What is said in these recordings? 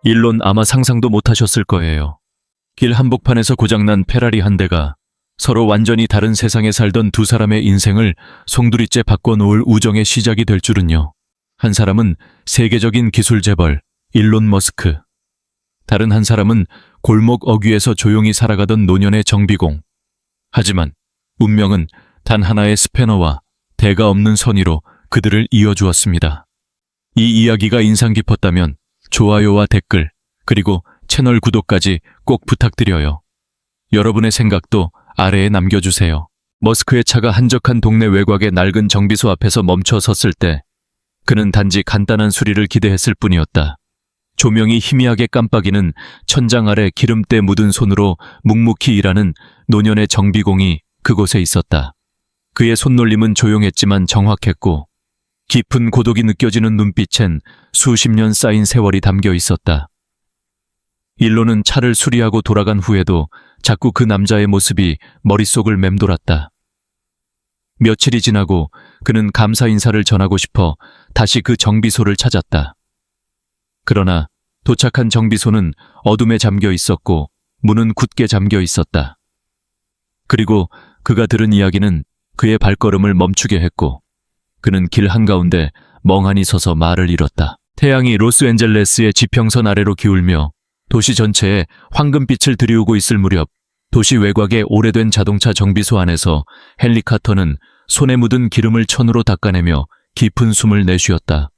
일론 아마 상상도 못하셨을 거예요. 길 한복판에서 고장난 페라리 한 대가 서로 완전히 다른 세상에 살던 두 사람의 인생을 송두리째 바꿔놓을 우정의 시작이 될 줄은요. 한 사람은 세계적인 기술 재벌 일론 머스크, 다른 한 사람은 골목 어귀에서 조용히 살아가던 노년의 정비공. 하지만 운명은 단 하나의 스패너와 대가 없는 선의로 그들을 이어주었습니다. 이 이야기가 인상 깊었다면 좋아요와 댓글, 그리고 채널 구독까지 꼭 부탁드려요. 여러분의 생각도 아래에 남겨주세요. 머스크의 차가 한적한 동네 외곽의 낡은 정비소 앞에서 멈춰 섰을 때 그는 단지 간단한 수리를 기대했을 뿐이었다. 조명이 희미하게 깜빡이는 천장 아래 기름때 묻은 손으로 묵묵히 일하는 노년의 정비공이 그곳에 있었다. 그의 손놀림은 조용했지만 정확했고 깊은 고독이 느껴지는 눈빛엔 수십 년 쌓인 세월이 담겨 있었다. 일론은 차를 수리하고 돌아간 후에도 자꾸 그 남자의 모습이 머릿속을 맴돌았다. 며칠이 지나고 그는 감사 인사를 전하고 싶어 다시 그 정비소를 찾았다. 그러나 도착한 정비소는 어둠에 잠겨 있었고 문은 굳게 잠겨 있었다. 그리고 그가 들은 이야기는 그의 발걸음을 멈추게 했고 그는 길 한가운데 멍하니 서서 말을 잃었다. 태양이 로스앤젤레스의 지평선 아래로 기울며 도시 전체에 황금빛을 들이우고 있을 무렵 도시 외곽의 오래된 자동차 정비소 안에서 헨리 카터는 손에 묻은 기름을 천으로 닦아내며 깊은 숨을 내쉬었다.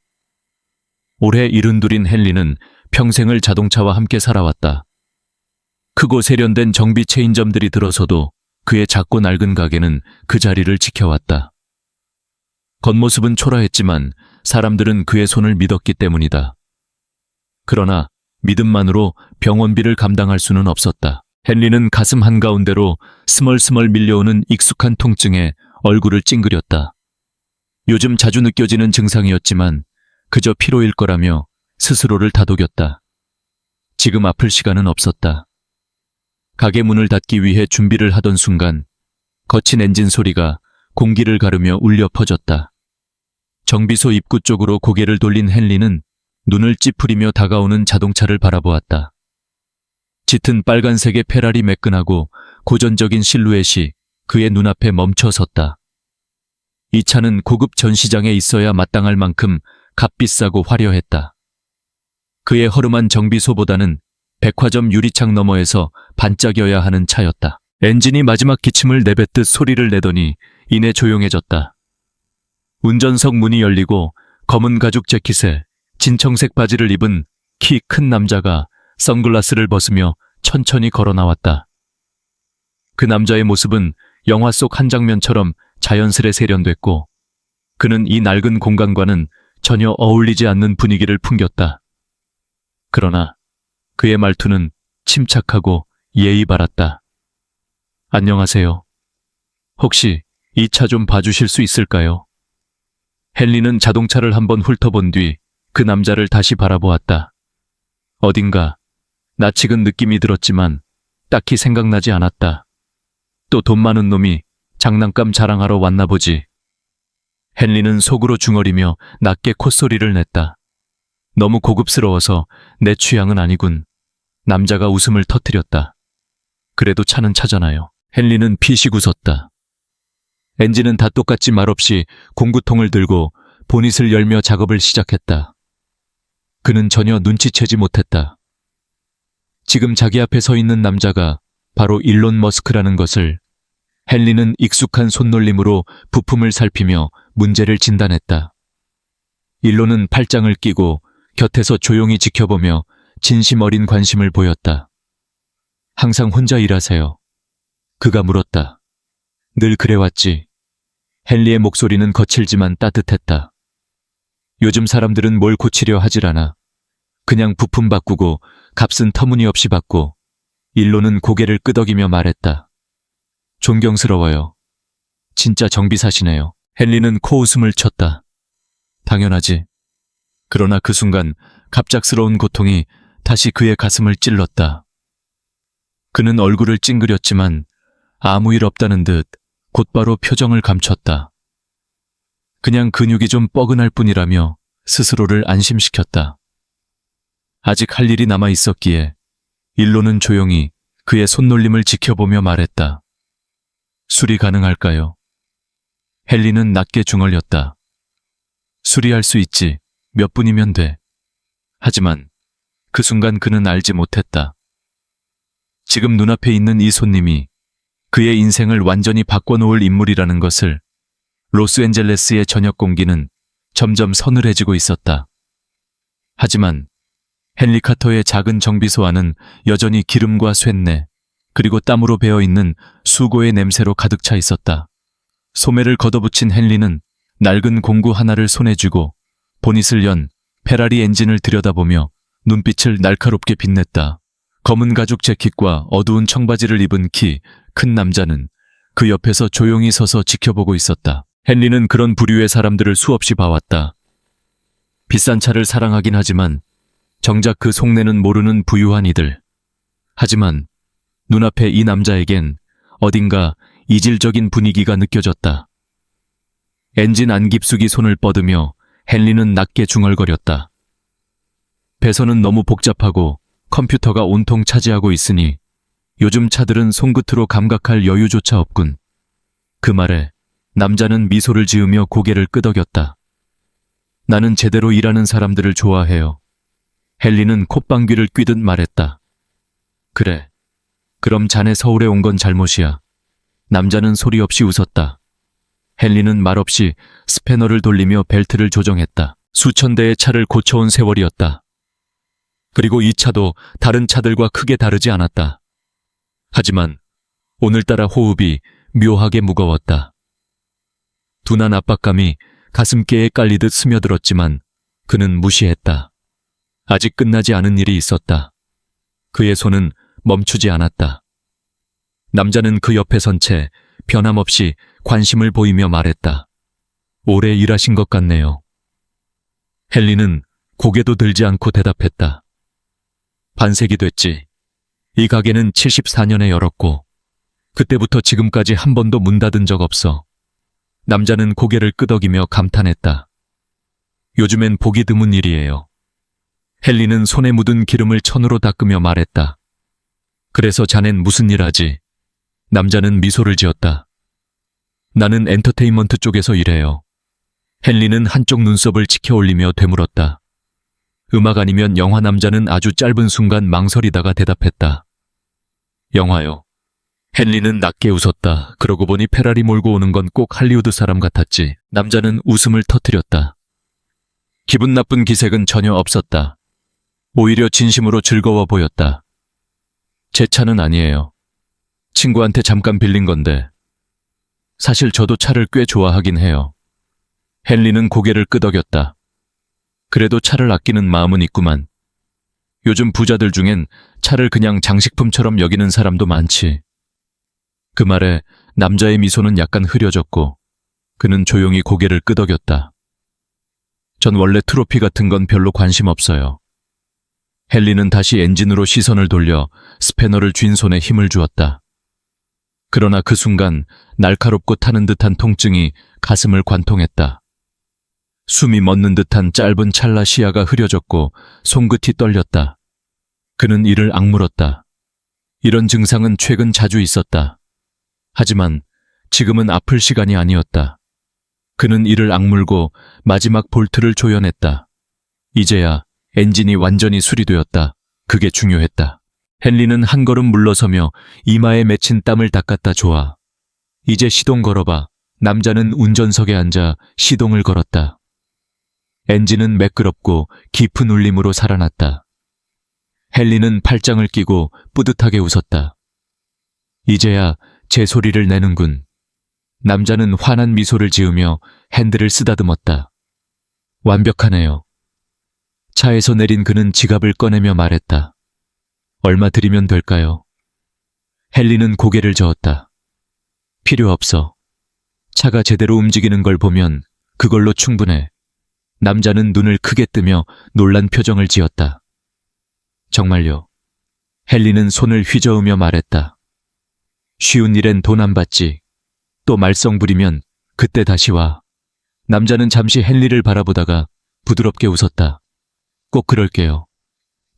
올해 72인 헨리는 평생을 자동차와 함께 살아왔다. 크고 세련된 정비 체인점들이 들어서도 그의 작고 낡은 가게는 그 자리를 지켜왔다. 겉모습은 초라했지만 사람들은 그의 손을 믿었기 때문이다. 그러나 믿음만으로 병원비를 감당할 수는 없었다. 헨리는 가슴 한가운데로 스멀스멀 밀려오는 익숙한 통증에 얼굴을 찡그렸다. 요즘 자주 느껴지는 증상이었지만 그저 피로일 거라며 스스로를 다독였다. 지금 아플 시간은 없었다. 가게 문을 닫기 위해 준비를 하던 순간 거친 엔진 소리가 공기를 가르며 울려 퍼졌다. 정비소 입구 쪽으로 고개를 돌린 헨리는 눈을 찌푸리며 다가오는 자동차를 바라보았다. 짙은 빨간색의 페라리 매끈하고 고전적인 실루엣이 그의 눈앞에 멈춰 섰다. 이 차는 고급 전시장에 있어야 마땅할 만큼 값비싸고 화려했다. 그의 허름한 정비소보다는 백화점 유리창 너머에서 반짝여야 하는 차였다. 엔진이 마지막 기침을 내뱉듯 소리를 내더니 이내 조용해졌다. 운전석 문이 열리고 검은 가죽 재킷에 진청색 바지를 입은 키 큰 남자가 선글라스를 벗으며 천천히 걸어 나왔다. 그 남자의 모습은 영화 속 한 장면처럼 자연스레 세련됐고 그는 이 낡은 공간과는 전혀 어울리지 않는 분위기를 풍겼다. 그러나 그의 말투는 침착하고 예의 바랐다. 안녕하세요. 혹시 이 차 좀 봐주실 수 있을까요? 헨리는 자동차를 한번 훑어본 뒤 그 남자를 다시 바라보았다. 어딘가 낯익은 느낌이 들었지만 딱히 생각나지 않았다. 또 돈 많은 놈이 장난감 자랑하러 왔나 보지. 헨리는 속으로 중얼이며 낮게 콧소리를 냈다. 너무 고급스러워서 내 취향은 아니군. 남자가 웃음을 터뜨렸다. 그래도 차는 차잖아요. 헨리는 피식 웃었다. 엔진은 다 똑같지 말없이 공구통을 들고 보닛을 열며 작업을 시작했다. 그는 전혀 눈치채지 못했다. 지금 자기 앞에 서 있는 남자가 바로 일론 머스크라는 것을 헨리는 익숙한 손놀림으로 부품을 살피며 문제를 진단했다. 일론은 팔짱을 끼고 곁에서 조용히 지켜보며 진심 어린 관심을 보였다. 항상 혼자 일하세요? 그가 물었다. 늘 그래왔지. 헨리의 목소리는 거칠지만 따뜻했다. 요즘 사람들은 뭘 고치려 하질 않아. 그냥 부품 바꾸고 값은 터무니없이 받고. 일론은 고개를 끄덕이며 말했다. 존경스러워요. 진짜 정비사시네요. 헨리는 코웃음을 쳤다. 당연하지. 그러나 그 순간 갑작스러운 고통이 다시 그의 가슴을 찔렀다. 그는 얼굴을 찡그렸지만 아무 일 없다는 듯 곧바로 표정을 감췄다. 그냥 근육이 좀 뻐근할 뿐이라며 스스로를 안심시켰다. 아직 할 일이 남아 있었기에 일로는 조용히 그의 손놀림을 지켜보며 말했다. 수리 가능할까요? 헨리는 낮게 중얼렸다. 수리할 수 있지. 몇 분이면 돼. 하지만 그 순간 그는 알지 못했다. 지금 눈앞에 있는 이 손님이 그의 인생을 완전히 바꿔놓을 인물이라는 것을. 로스앤젤레스의 저녁 공기는 점점 서늘해지고 있었다. 하지만 헨리 카터의 작은 정비소 안은 여전히 기름과 쇳내, 그리고 땀으로 배어있는 수고의 냄새로 가득 차 있었다. 소매를 걷어붙인 헨리는 낡은 공구 하나를 손에 쥐고 보닛을 연 페라리 엔진을 들여다보며 눈빛을 날카롭게 빛냈다. 검은 가죽 재킷과 어두운 청바지를 입은 키 큰 남자는 그 옆에서 조용히 서서 지켜보고 있었다. 헨리는 그런 부류의 사람들을 수없이 봐왔다. 비싼 차를 사랑하긴 하지만 정작 그 속내는 모르는 부유한 이들. 하지만 눈앞에 이 남자에겐 어딘가 이질적인 분위기가 느껴졌다. 엔진 안 깊숙이 손을 뻗으며 헨리는 낮게 중얼거렸다. 배선은 너무 복잡하고 컴퓨터가 온통 차지하고 있으니 요즘 차들은 손끝으로 감각할 여유조차 없군. 그 말에 남자는 미소를 지으며 고개를 끄덕였다. 나는 제대로 일하는 사람들을 좋아해요. 헨리는 콧방귀를 뀌듯 말했다. 그래. 그럼 자네 서울에 온 건 잘못이야. 남자는 소리 없이 웃었다. 헨리는 말없이 스패너를 돌리며 벨트를 조정했다. 수천 대의 차를 고쳐온 세월이었다. 그리고 이 차도 다른 차들과 크게 다르지 않았다. 하지만 오늘따라 호흡이 묘하게 무거웠다. 둔한 압박감이 가슴께에 깔리듯 스며들었지만 그는 무시했다. 아직 끝나지 않은 일이 있었다. 그의 손은 멈추지 않았다. 남자는 그 옆에 선 채 변함없이 관심을 보이며 말했다. 오래 일하신 것 같네요. 헨리는 고개도 들지 않고 대답했다. 반세기 됐지. 이 가게는 74년에 열었고 그때부터 지금까지 한 번도 문 닫은 적 없어. 남자는 고개를 끄덕이며 감탄했다. 요즘엔 보기 드문 일이에요. 헨리는 손에 묻은 기름을 천으로 닦으며 말했다. 그래서 자넨 무슨 일 하지? 남자는 미소를 지었다. 나는 엔터테인먼트 쪽에서 일해요. 헨리는 한쪽 눈썹을 치켜 올리며 되물었다. 음악 아니면 영화. 남자는 아주 짧은 순간 망설이다가 대답했다. 영화요. 헨리는 낮게 웃었다. 그러고 보니 페라리 몰고 오는 건 꼭 할리우드 사람 같았지. 남자는 웃음을 터뜨렸다. 기분 나쁜 기색은 전혀 없었다. 오히려 진심으로 즐거워 보였다. 제 차는 아니에요. 친구한테 잠깐 빌린 건데. 사실 저도 차를 꽤 좋아하긴 해요. 헨리는 고개를 끄덕였다. 그래도 차를 아끼는 마음은 있구만. 요즘 부자들 중엔 차를 그냥 장식품처럼 여기는 사람도 많지. 그 말에 남자의 미소는 약간 흐려졌고 그는 조용히 고개를 끄덕였다. 전 원래 트로피 같은 건 별로 관심 없어요. 헨리는 다시 엔진으로 시선을 돌려 스패너를 쥔 손에 힘을 주었다. 그러나 그 순간 날카롭고 타는 듯한 통증이 가슴을 관통했다. 숨이 멎는 듯한 짧은 찰나 시야가 흐려졌고 손끝이 떨렸다. 그는 이를 악물었다. 이런 증상은 최근 자주 있었다. 하지만 지금은 아플 시간이 아니었다. 그는 이를 악물고 마지막 볼트를 조여냈다. 이제야 엔진이 완전히 수리되었다. 그게 중요했다. 헨리는 한 걸음 물러서며 이마에 맺힌 땀을 닦았다. 좋아. 이제 시동 걸어봐. 남자는 운전석에 앉아 시동을 걸었다. 엔진은 매끄럽고 깊은 울림으로 살아났다. 헨리는 팔짱을 끼고 뿌듯하게 웃었다. 이제야 제 소리를 내는군. 남자는 환한 미소를 지으며 핸들을 쓰다듬었다. 완벽하네요. 차에서 내린 그는 지갑을 꺼내며 말했다. 얼마 드리면 될까요? 헨리는 고개를 저었다. 필요 없어. 차가 제대로 움직이는 걸 보면 그걸로 충분해. 남자는 눈을 크게 뜨며 놀란 표정을 지었다. 정말요. 헨리는 손을 휘저으며 말했다. 쉬운 일엔 돈 안 받지. 또 말썽 부리면 그때 다시 와. 남자는 잠시 헨리를 바라보다가 부드럽게 웃었다. 꼭 그럴게요.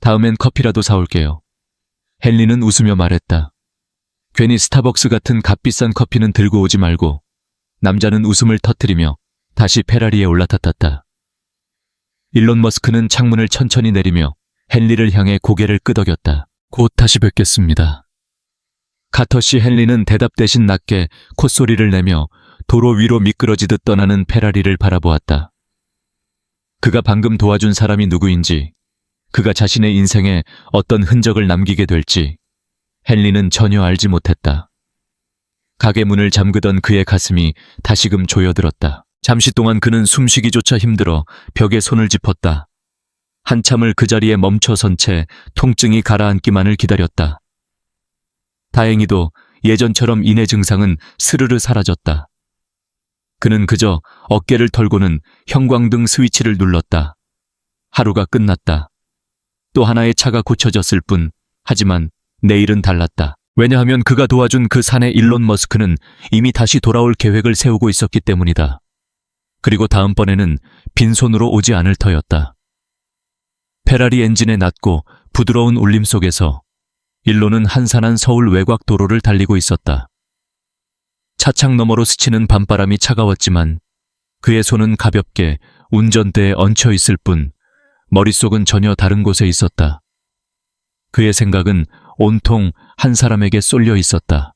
다음엔 커피라도 사올게요. 헨리는 웃으며 말했다. 괜히 스타벅스 같은 값비싼 커피는 들고 오지 말고. 남자는 웃음을 터뜨리며 다시 페라리에 올라탔다. 일론 머스크는 창문을 천천히 내리며 헨리를 향해 고개를 끄덕였다. 곧 다시 뵙겠습니다. 카터 씨. 헨리는 대답 대신 낮게 콧소리를 내며 도로 위로 미끄러지듯 떠나는 페라리를 바라보았다. 그가 방금 도와준 사람이 누구인지, 그가 자신의 인생에 어떤 흔적을 남기게 될지 헨리는 전혀 알지 못했다. 가게 문을 잠그던 그의 가슴이 다시금 조여들었다. 잠시 동안 그는 숨쉬기조차 힘들어 벽에 손을 짚었다. 한참을 그 자리에 멈춰선 채 통증이 가라앉기만을 기다렸다. 다행히도 예전처럼 인해 증상은 스르르 사라졌다. 그는 그저 어깨를 털고는 형광등 스위치를 눌렀다. 하루가 끝났다. 또 하나의 차가 고쳐졌을 뿐. 하지만 내일은 달랐다. 왜냐하면 그가 도와준 그 사내 일론 머스크는 이미 다시 돌아올 계획을 세우고 있었기 때문이다. 그리고 다음번에는 빈손으로 오지 않을 터였다. 페라리 엔진의 낮고 부드러운 울림 속에서 일론은 한산한 서울 외곽 도로를 달리고 있었다. 차창 너머로 스치는 밤바람이 차가웠지만 그의 손은 가볍게 운전대에 얹혀 있을 뿐 머릿속은 전혀 다른 곳에 있었다. 그의 생각은 온통 한 사람에게 쏠려 있었다.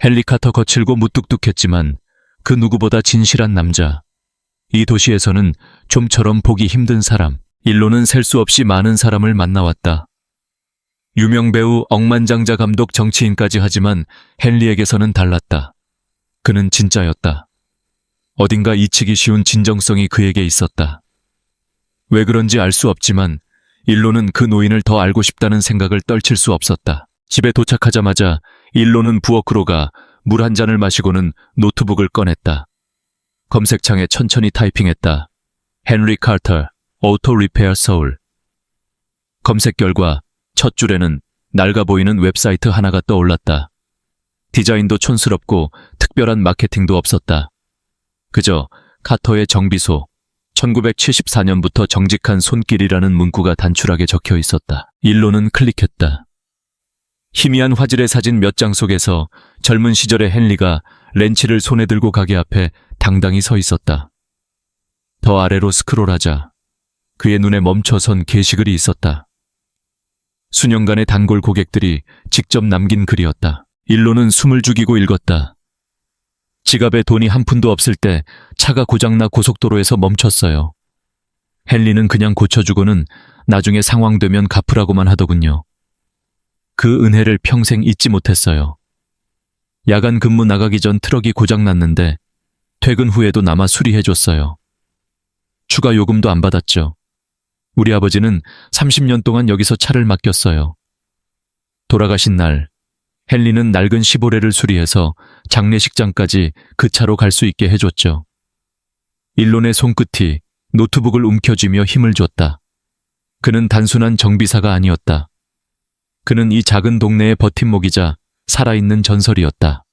헨리 카터. 거칠고 무뚝뚝했지만 그 누구보다 진실한 남자. 이 도시에서는 좀처럼 보기 힘든 사람. 일론은 셀 수 없이 많은 사람을 만나왔다. 유명 배우, 억만장자 감독, 정치인까지. 하지만 헨리에게서는 달랐다. 그는 진짜였다. 어딘가 잊히기 쉬운 진정성이 그에게 있었다. 왜 그런지 알 수 없지만 일론은 그 노인을 더 알고 싶다는 생각을 떨칠 수 없었다. 집에 도착하자마자 일론은 부엌으로 가 물 한 잔을 마시고는 노트북을 꺼냈다. 검색창에 천천히 타이핑했다. 헨리 카터, 오토 리페어 서울. 검색 결과 첫 줄에는 낡아 보이는 웹사이트 하나가 떠올랐다. 디자인도 촌스럽고 특별한 마케팅도 없었다. 그저 카터의 정비소, 1974년부터 정직한 손길이라는 문구가 단출하게 적혀 있었다. 일론은 클릭했다. 희미한 화질의 사진 몇 장 속에서 젊은 시절의 헨리가 렌치를 손에 들고 가게 앞에 당당히 서 있었다. 더 아래로 스크롤하자 그의 눈에 멈춰선 게시글이 있었다. 수년간의 단골 고객들이 직접 남긴 글이었다. 일론은 숨을 죽이고 읽었다. 지갑에 돈이 한 푼도 없을 때 차가 고장나 고속도로에서 멈췄어요. 헨리는 그냥 고쳐주고는 나중에 상황 되면 갚으라고만 하더군요. 그 은혜를 평생 잊지 못했어요. 야간 근무 나가기 전 트럭이 고장났는데 퇴근 후에도 남아 수리해줬어요. 추가 요금도 안 받았죠. 우리 아버지는 30년 동안 여기서 차를 맡겼어요. 돌아가신 날 헨리는 낡은 시보레를 수리해서 장례식장까지 그 차로 갈 수 있게 해줬죠. 일론의 손끝이 노트북을 움켜쥐며 힘을 줬다. 그는 단순한 정비사가 아니었다. 그는 이 작은 동네의 버팀목이자 살아있는 전설이었다.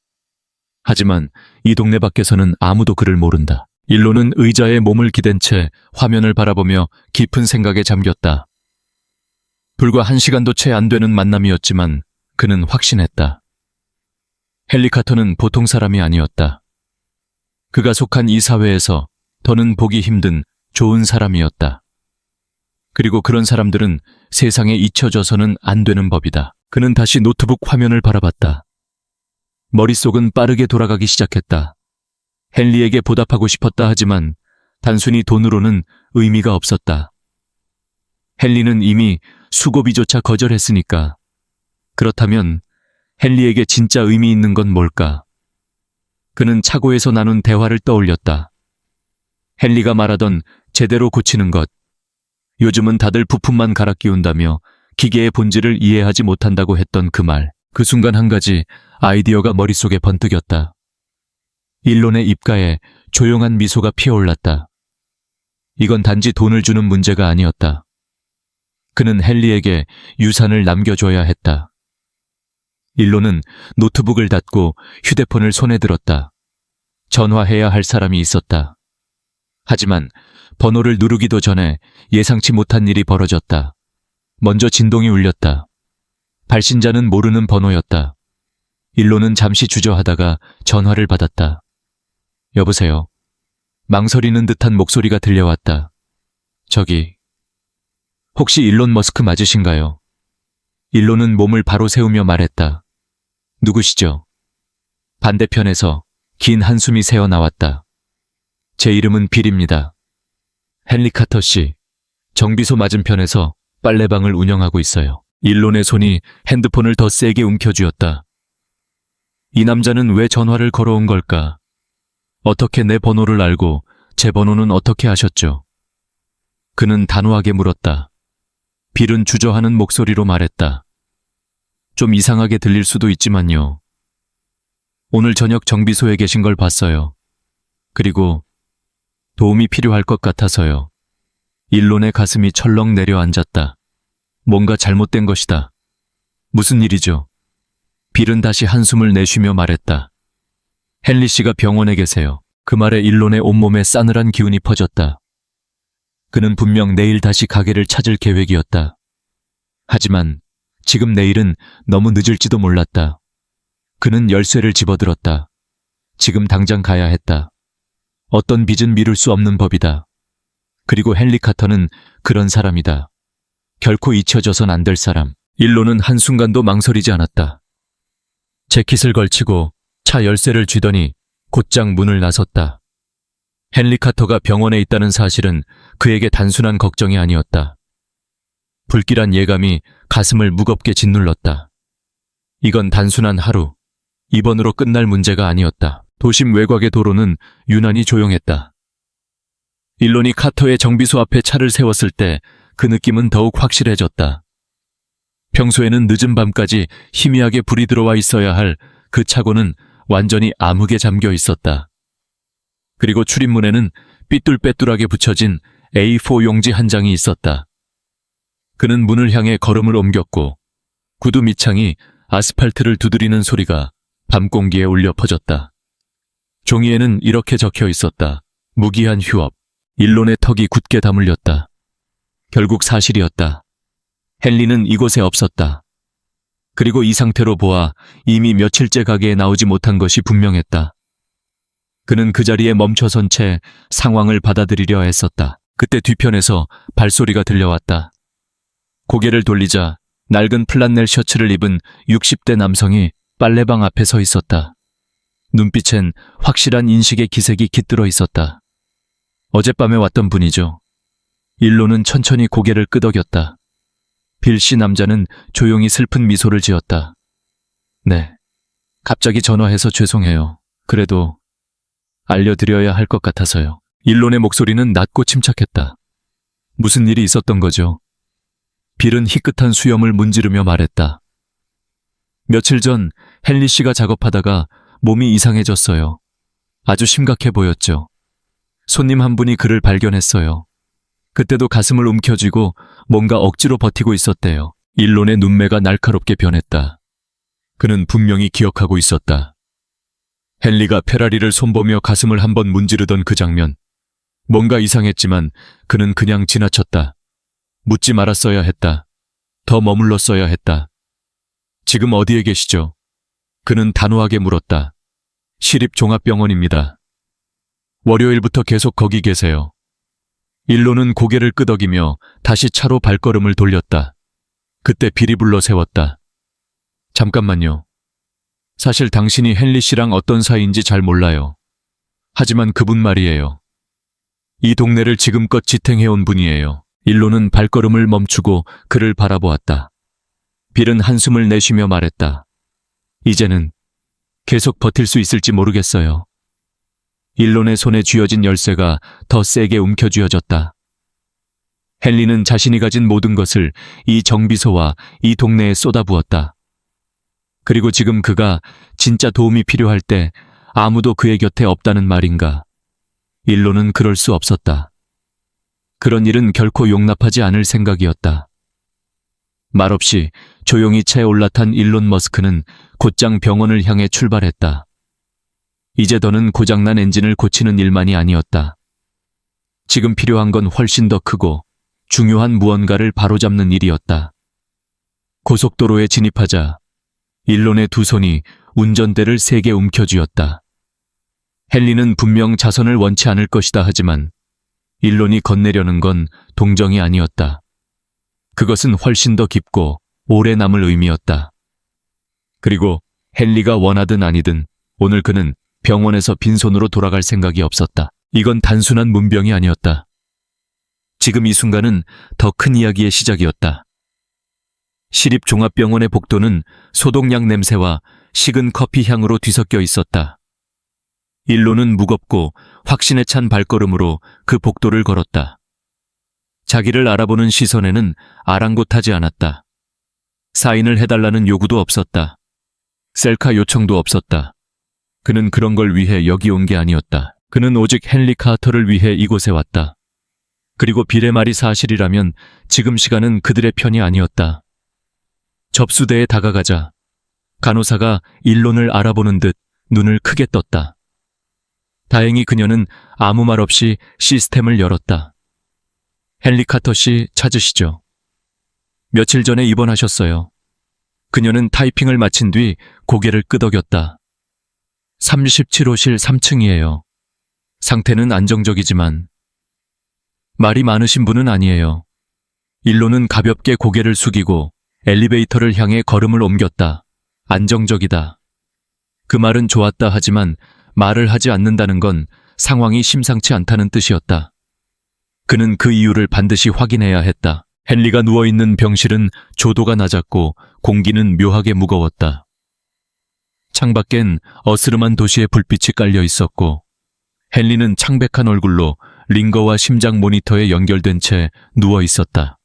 하지만 이 동네 밖에서는 아무도 그를 모른다. 일론은 의자에 몸을 기댄 채 화면을 바라보며 깊은 생각에 잠겼다. 불과 1시간도 채 안 되는 만남이었지만 그는 확신했다. 헨리 카터는 보통 사람이 아니었다. 그가 속한 이 사회에서 더는 보기 힘든 좋은 사람이었다. 그리고 그런 사람들은 세상에 잊혀져서는 안 되는 법이다. 그는 다시 노트북 화면을 바라봤다. 머릿속은 빠르게 돌아가기 시작했다. 헨리에게 보답하고 싶었다 하지만 단순히 돈으로는 의미가 없었다. 헨리는 이미 수고비조차 거절했으니까. 그렇다면 헨리에게 진짜 의미 있는 건 뭘까? 그는 차고에서 나눈 대화를 떠올렸다. 헨리가 말하던 제대로 고치는 것. 요즘은 다들 부품만 갈아 끼운다며 기계의 본질을 이해하지 못한다고 했던 그 말. 그 순간 한 가지 아이디어가 머릿속에 번뜩였다. 일론의 입가에 조용한 미소가 피어올랐다. 이건 단지 돈을 주는 문제가 아니었다. 그는 헨리에게 유산을 남겨줘야 했다. 일론은 노트북을 닫고 휴대폰을 손에 들었다. 전화해야 할 사람이 있었다. 하지만 번호를 누르기도 전에 예상치 못한 일이 벌어졌다. 먼저 진동이 울렸다. 발신자는 모르는 번호였다. 일론은 잠시 주저하다가 전화를 받았다. 여보세요. 망설이는 듯한 목소리가 들려왔다. 저기, 혹시 일론 머스크 맞으신가요? 일론은 몸을 바로 세우며 말했다. 누구시죠? 반대편에서 긴 한숨이 새어나왔다. 제 이름은 빌입니다. 헨리 카터 씨, 정비소 맞은편에서 빨래방을 운영하고 있어요. 일론의 손이 핸드폰을 더 세게 움켜쥐었다. 이 남자는 왜 전화를 걸어온 걸까? 어떻게 내 번호를 알고 제 번호는 어떻게 아셨죠? 그는 단호하게 물었다. 빌은 주저하는 목소리로 말했다. 좀 이상하게 들릴 수도 있지만요. 오늘 저녁 정비소에 계신 걸 봤어요. 그리고 도움이 필요할 것 같아서요. 일론의 가슴이 철렁 내려앉았다. 뭔가 잘못된 것이다. 무슨 일이죠? 빌은 다시 한숨을 내쉬며 말했다. 헨리 씨가 병원에 계세요. 그 말에 일론의 온몸에 싸늘한 기운이 퍼졌다. 그는 분명 내일 다시 가게를 찾을 계획이었다. 하지만 지금 내일은 너무 늦을지도 몰랐다. 그는 열쇠를 집어들었다. 지금 당장 가야 했다. 어떤 빚은 미룰 수 없는 법이다. 그리고 헨리 카터는 그런 사람이다. 결코 잊혀져선 안 될 사람. 일론은 한순간도 망설이지 않았다. 재킷을 걸치고 차 열쇠를 쥐더니 곧장 문을 나섰다. 헨리 카터가 병원에 있다는 사실은 그에게 단순한 걱정이 아니었다. 불길한 예감이 가슴을 무겁게 짓눌렀다. 이건 단순한 하루, 이번으로 끝날 문제가 아니었다. 도심 외곽의 도로는 유난히 조용했다. 일론이 카터의 정비소 앞에 차를 세웠을 때 그 느낌은 더욱 확실해졌다. 평소에는 늦은 밤까지 희미하게 불이 들어와 있어야 할 그 차고는 완전히 암흑에 잠겨 있었다. 그리고 출입문에는 삐뚤빼뚤하게 붙여진 A4 용지 한 장이 있었다. 그는 문을 향해 걸음을 옮겼고 구두 밑창이 아스팔트를 두드리는 소리가 밤 공기에 울려 퍼졌다. 종이에는 이렇게 적혀 있었다. 무기한 휴업. 일론의 턱이 굳게 다물렸다. 결국 사실이었다. 헨리는 이곳에 없었다. 그리고 이 상태로 보아 이미 며칠째 가게에 나오지 못한 것이 분명했다. 그는 그 자리에 멈춰선 채 상황을 받아들이려 했었다. 그때 뒤편에서 발소리가 들려왔다. 고개를 돌리자 낡은 플란넬 셔츠를 입은 60대 남성이 빨래방 앞에 서 있었다. 눈빛엔 확실한 인식의 기색이 깃들어 있었다. 어젯밤에 왔던 분이죠. 일론은 천천히 고개를 끄덕였다. 빌 씨 남자는 조용히 슬픈 미소를 지었다. 네, 갑자기 전화해서 죄송해요. 그래도 알려드려야 할 것 같아서요. 일론의 목소리는 낮고 침착했다. 무슨 일이 있었던 거죠? 빌은 희끗한 수염을 문지르며 말했다. 며칠 전 헨리 씨가 작업하다가 몸이 이상해졌어요. 아주 심각해 보였죠. 손님 한 분이 그를 발견했어요. 그때도 가슴을 움켜쥐고 뭔가 억지로 버티고 있었대요. 일론의 눈매가 날카롭게 변했다. 그는 분명히 기억하고 있었다. 헨리가 페라리를 손보며 가슴을 한번 문지르던 그 장면. 뭔가 이상했지만 그는 그냥 지나쳤다. 묻지 말았어야 했다. 더 머물렀어야 했다. 지금 어디에 계시죠? 그는 단호하게 물었다. 시립종합병원입니다. 월요일부터 계속 거기 계세요. 일론은 고개를 끄덕이며 다시 차로 발걸음을 돌렸다. 그때 빌이 불러 세웠다. 잠깐만요. 사실 당신이 헨리 씨랑 어떤 사이인지 잘 몰라요. 하지만 그분 말이에요. 이 동네를 지금껏 지탱해온 분이에요. 일론은 발걸음을 멈추고 그를 바라보았다. 빌은 한숨을 내쉬며 말했다. 이제는 계속 버틸 수 있을지 모르겠어요. 일론의 손에 쥐어진 열쇠가 더 세게 움켜쥐어졌다. 헨리는 자신이 가진 모든 것을 이 정비소와 이 동네에 쏟아부었다. 그리고 지금 그가 진짜 도움이 필요할 때 아무도 그의 곁에 없다는 말인가. 일론은 그럴 수 없었다. 그런 일은 결코 용납하지 않을 생각이었다. 말없이 조용히 차에 올라탄 일론 머스크는 곧장 병원을 향해 출발했다. 이제 더는 고장난 엔진을 고치는 일만이 아니었다. 지금 필요한 건 훨씬 더 크고 중요한 무언가를 바로잡는 일이었다. 고속도로에 진입하자 일론의 두 손이 운전대를 세게 움켜쥐었다. 헨리는 분명 자선을 원치 않을 것이다 하지만 일론이 건네려는 건 동정이 아니었다. 그것은 훨씬 더 깊고 오래 남을 의미였다. 그리고 헨리가 원하든 아니든 오늘 그는 병원에서 빈손으로 돌아갈 생각이 없었다. 이건 단순한 문병이 아니었다. 지금 이 순간은 더 큰 이야기의 시작이었다. 시립종합병원의 복도는 소독약 냄새와 식은 커피 향으로 뒤섞여 있었다. 일론은 무겁고 확신에 찬 발걸음으로 그 복도를 걸었다. 자기를 알아보는 시선에는 아랑곳하지 않았다. 사인을 해달라는 요구도 없었다. 셀카 요청도 없었다. 그는 그런 걸 위해 여기 온 게 아니었다. 그는 오직 헨리 카터를 위해 이곳에 왔다. 그리고 빌의 말이 사실이라면 지금 시간은 그들의 편이 아니었다. 접수대에 다가가자 간호사가 일론을 알아보는 듯 눈을 크게 떴다. 다행히 그녀는 아무 말 없이 시스템을 열었다. 헨리 카터 씨 찾으시죠? 며칠 전에 입원하셨어요. 그녀는 타이핑을 마친 뒤 고개를 끄덕였다. 37호실 3층이에요. 상태는 안정적이지만 말이 많으신 분은 아니에요. 일론은 가볍게 고개를 숙이고 엘리베이터를 향해 걸음을 옮겼다. 안정적이다. 그 말은 좋았다 하지만 말을 하지 않는다는 건 상황이 심상치 않다는 뜻이었다. 그는 그 이유를 반드시 확인해야 했다. 헨리가 누워있는 병실은 조도가 낮았고 공기는 묘하게 무거웠다. 창밖엔 어스름한 도시의 불빛이 깔려 있었고 헨리는 창백한 얼굴로 링거와 심장 모니터에 연결된 채 누워 있었다.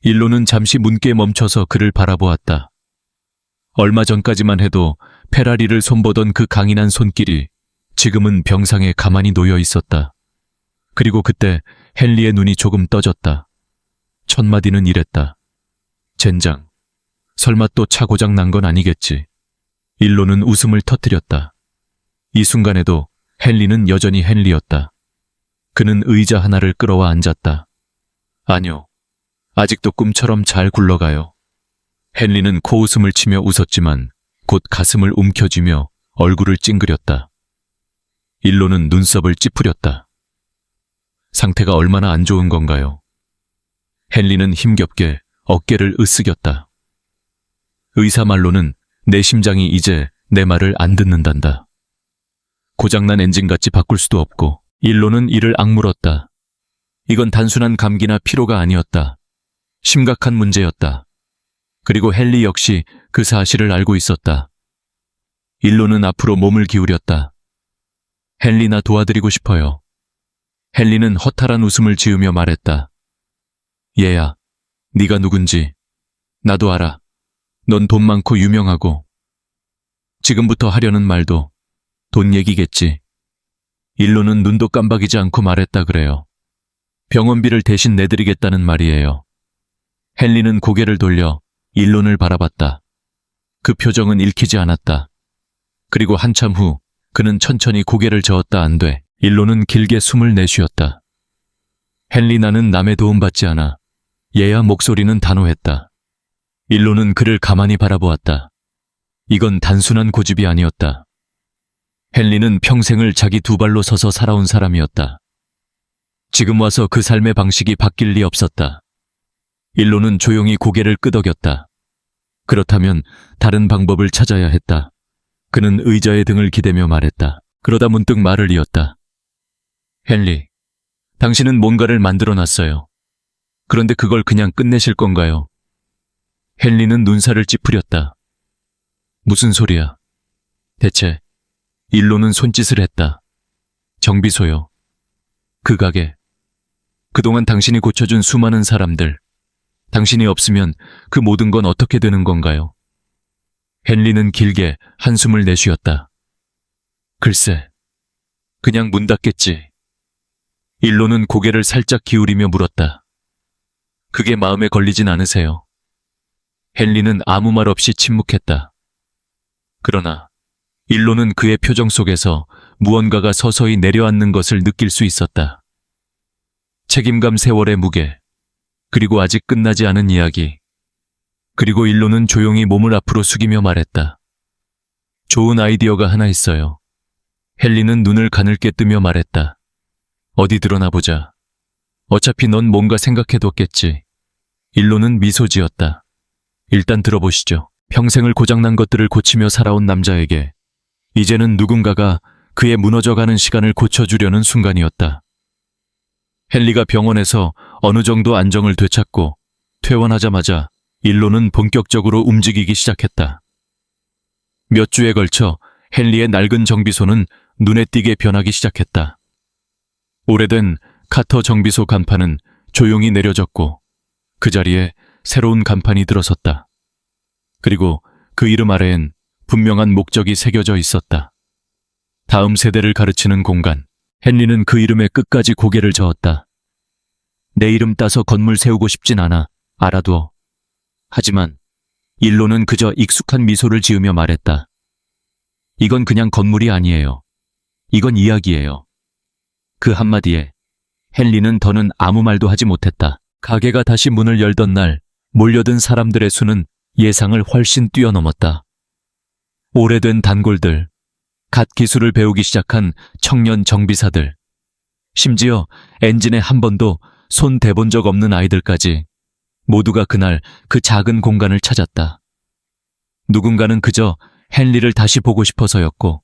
일론은 잠시 문께 멈춰서 그를 바라보았다. 얼마 전까지만 해도 페라리를 손보던 그 강인한 손길이 지금은 병상에 가만히 놓여 있었다. 그리고 그때 헨리의 눈이 조금 떠졌다. 첫 마디는 이랬다. 젠장, 설마 또 차 고장 난 건 아니겠지. 일론은 웃음을 터뜨렸다. 이 순간에도 헨리는 여전히 헨리였다. 그는 의자 하나를 끌어와 앉았다. 아니요, 아직도 꿈처럼 잘 굴러가요. 헨리는 코웃음을 치며 웃었지만 곧 가슴을 움켜쥐며 얼굴을 찡그렸다. 일론은 눈썹을 찌푸렸다. 상태가 얼마나 안 좋은 건가요? 헨리는 힘겹게 어깨를 으쓱였다. 의사 말로는 내 심장이 이제 내 말을 안 듣는단다. 고장난 엔진같이 바꿀 수도 없고. 일론은 이를 악물었다. 이건 단순한 감기나 피로가 아니었다. 심각한 문제였다. 그리고 헨리 역시 그 사실을 알고 있었다. 일론은 앞으로 몸을 기울였다. 헨리 나 도와드리고 싶어요. 헨리는 허탈한 웃음을 지으며 말했다. 얘야, 네가 누군지 나도 알아. 넌 돈 많고 유명하고. 지금부터 하려는 말도 돈 얘기겠지. 일론은 눈도 깜박이지 않고 말했다 그래요. 병원비를 대신 내드리겠다는 말이에요. 헨리는 고개를 돌려 일론을 바라봤다. 그 표정은 읽히지 않았다. 그리고 한참 후 그는 천천히 고개를 저었다. 안 돼. 일론은 길게 숨을 내쉬었다. 헨리 나는 남의 도움받지 않아. 얘야 목소리는 단호했다. 일론은 그를 가만히 바라보았다. 이건 단순한 고집이 아니었다. 헨리는 평생을 자기 두 발로 서서 살아온 사람이었다. 지금 와서 그 삶의 방식이 바뀔 리 없었다. 일론은 조용히 고개를 끄덕였다. 그렇다면 다른 방법을 찾아야 했다. 그는 의자에 등을 기대며 말했다. 그러다 문득 말을 이었다. 헨리, 당신은 뭔가를 만들어놨어요. 그런데 그걸 그냥 끝내실 건가요? 헨리는 눈살을 찌푸렸다. 무슨 소리야? 대체 일론은 손짓을 했다. 정비소요. 그 가게. 그동안 당신이 고쳐준 수많은 사람들. 당신이 없으면 그 모든 건 어떻게 되는 건가요? 헨리는 길게 한숨을 내쉬었다. 글쎄, 그냥 문 닫겠지. 일론은 고개를 살짝 기울이며 물었다. 그게 마음에 걸리진 않으세요? 헨리는 아무 말 없이 침묵했다. 그러나 일론은 그의 표정 속에서 무언가가 서서히 내려앉는 것을 느낄 수 있었다. 책임감 세월의 무게, 그리고 아직 끝나지 않은 이야기. 그리고 일론은 조용히 몸을 앞으로 숙이며 말했다. 좋은 아이디어가 하나 있어요. 헨리는 눈을 가늘게 뜨며 말했다. 어디 드러나 보자. 어차피 넌 뭔가 생각해뒀겠지. 일론은 미소 지었다. 일단 들어보시죠. 평생을 고장난 것들을 고치며 살아온 남자에게 이제는 누군가가 그의 무너져가는 시간을 고쳐주려는 순간이었다. 헨리가 병원에서 어느 정도 안정을 되찾고 퇴원하자마자 일론은 본격적으로 움직이기 시작했다. 몇 주에 걸쳐 헨리의 낡은 정비소는 눈에 띄게 변하기 시작했다. 오래된 카터 정비소 간판은 조용히 내려졌고 그 자리에 새로운 간판이 들어섰다. 그리고 그 이름 아래엔 분명한 목적이 새겨져 있었다. 다음 세대를 가르치는 공간. 헨리는 그 이름에 끝까지 고개를 저었다. 내 이름 따서 건물 세우고 싶진 않아. 알아두어. 하지만 일론은 그저 익숙한 미소를 지으며 말했다. 이건 그냥 건물이 아니에요. 이건 이야기예요. 그 한마디에 헨리는 더는 아무 말도 하지 못했다. 가게가 다시 문을 열던 날 몰려든 사람들의 수는 예상을 훨씬 뛰어넘었다. 오래된 단골들, 갓 기술을 배우기 시작한 청년 정비사들, 심지어 엔진에 한 번도 손 대본 적 없는 아이들까지 모두가 그날 그 작은 공간을 찾았다. 누군가는 그저 헨리를 다시 보고 싶어서였고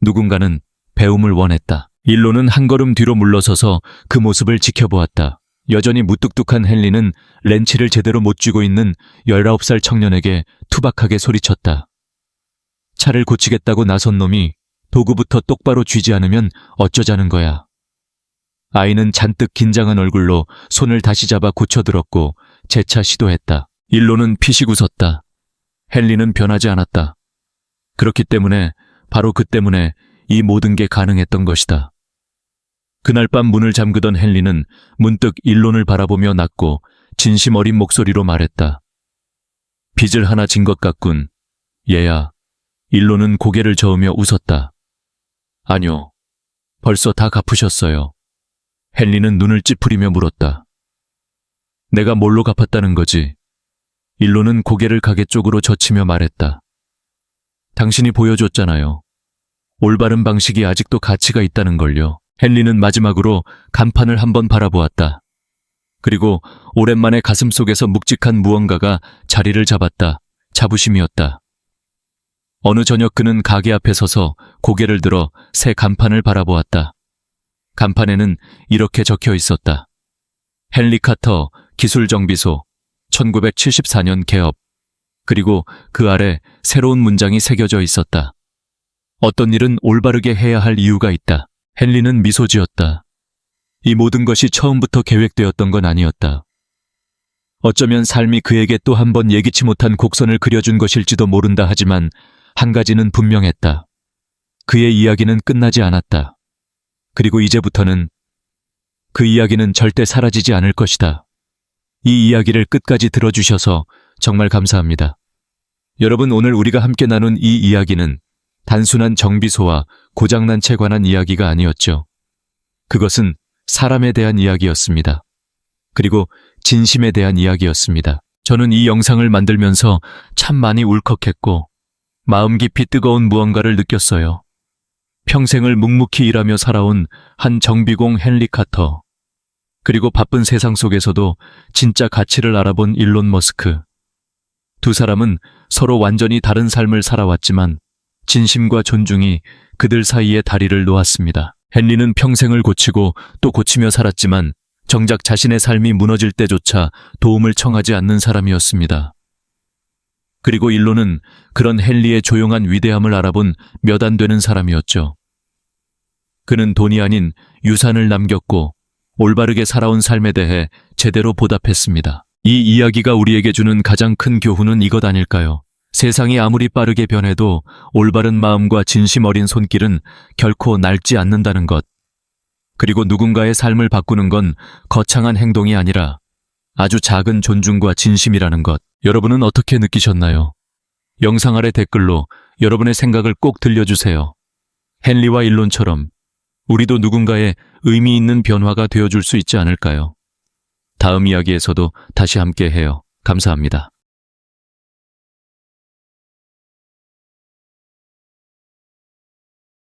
누군가는 배움을 원했다. 일론은 한 걸음 뒤로 물러서서 그 모습을 지켜보았다. 여전히 무뚝뚝한 헨리는 렌치를 제대로 못 쥐고 있는 19살 청년에게 투박하게 소리쳤다. 차를 고치겠다고 나선 놈이 도구부터 똑바로 쥐지 않으면 어쩌자는 거야. 아이는 잔뜩 긴장한 얼굴로 손을 다시 잡아 고쳐들었고 재차 시도했다. 일론은 피식 웃었다. 헨리는 변하지 않았다. 그렇기 때문에 바로 그 때문에 이 모든 게 가능했던 것이다. 그날 밤 문을 잠그던 헨리는 문득 일론을 바라보며 낮고 진심 어린 목소리로 말했다. 빚을 하나 진 것 같군. 얘야. 일론은 고개를 저으며 웃었다. 아니요. 벌써 다 갚으셨어요. 헨리는 눈을 찌푸리며 물었다. 내가 뭘로 갚았다는 거지? 일론은 고개를 가게 쪽으로 젖히며 말했다. 당신이 보여줬잖아요. 올바른 방식이 아직도 가치가 있다는 걸요. 헨리는 마지막으로 간판을 한번 바라보았다. 그리고 오랜만에 가슴속에서 묵직한 무언가가 자리를 잡았다. 자부심이었다. 어느 저녁 그는 가게 앞에 서서 고개를 들어 새 간판을 바라보았다. 간판에는 이렇게 적혀 있었다. 헨리 카터 기술정비소 1974년 개업. 그리고 그 아래 새로운 문장이 새겨져 있었다. 어떤 일은 올바르게 해야 할 이유가 있다. 헨리는 미소 지었다. 이 모든 것이 처음부터 계획되었던 건 아니었다. 어쩌면 삶이 그에게 또 한 번 예기치 못한 곡선을 그려준 것일지도 모른다. 하지만 한 가지는 분명했다. 그의 이야기는 끝나지 않았다. 그리고 이제부터는 그 이야기는 절대 사라지지 않을 것이다. 이 이야기를 끝까지 들어주셔서 정말 감사합니다. 여러분, 오늘 우리가 함께 나눈 이 이야기는 단순한 정비소와 고장난 채 관한 이야기가 아니었죠. 그것은 사람에 대한 이야기였습니다. 그리고 진심에 대한 이야기였습니다. 저는 이 영상을 만들면서 참 많이 울컥했고 마음 깊이 뜨거운 무언가를 느꼈어요. 평생을 묵묵히 일하며 살아온 한 정비공 헨리 카터, 그리고 바쁜 세상 속에서도 진짜 가치를 알아본 일론 머스크. 두 사람은 서로 완전히 다른 삶을 살아왔지만 진심과 존중이 그들 사이에 다리를 놓았습니다. 헨리는 평생을 고치고 또 고치며 살았지만 정작 자신의 삶이 무너질 때조차 도움을 청하지 않는 사람이었습니다. 그리고 일론은 그런 헨리의 조용한 위대함을 알아본 몇 안 되는 사람이었죠. 그는 돈이 아닌 유산을 남겼고 올바르게 살아온 삶에 대해 제대로 보답했습니다. 이 이야기가 우리에게 주는 가장 큰 교훈은 이것 아닐까요? 세상이 아무리 빠르게 변해도 올바른 마음과 진심 어린 손길은 결코 낡지 않는다는 것. 그리고 누군가의 삶을 바꾸는 건 거창한 행동이 아니라 아주 작은 존중과 진심이라는 것. 여러분은 어떻게 느끼셨나요? 영상 아래 댓글로 여러분의 생각을 꼭 들려주세요. 헨리와 일론처럼 우리도 누군가의 의미 있는 변화가 되어줄 수 있지 않을까요? 다음 이야기에서도 다시 함께 해요. 감사합니다.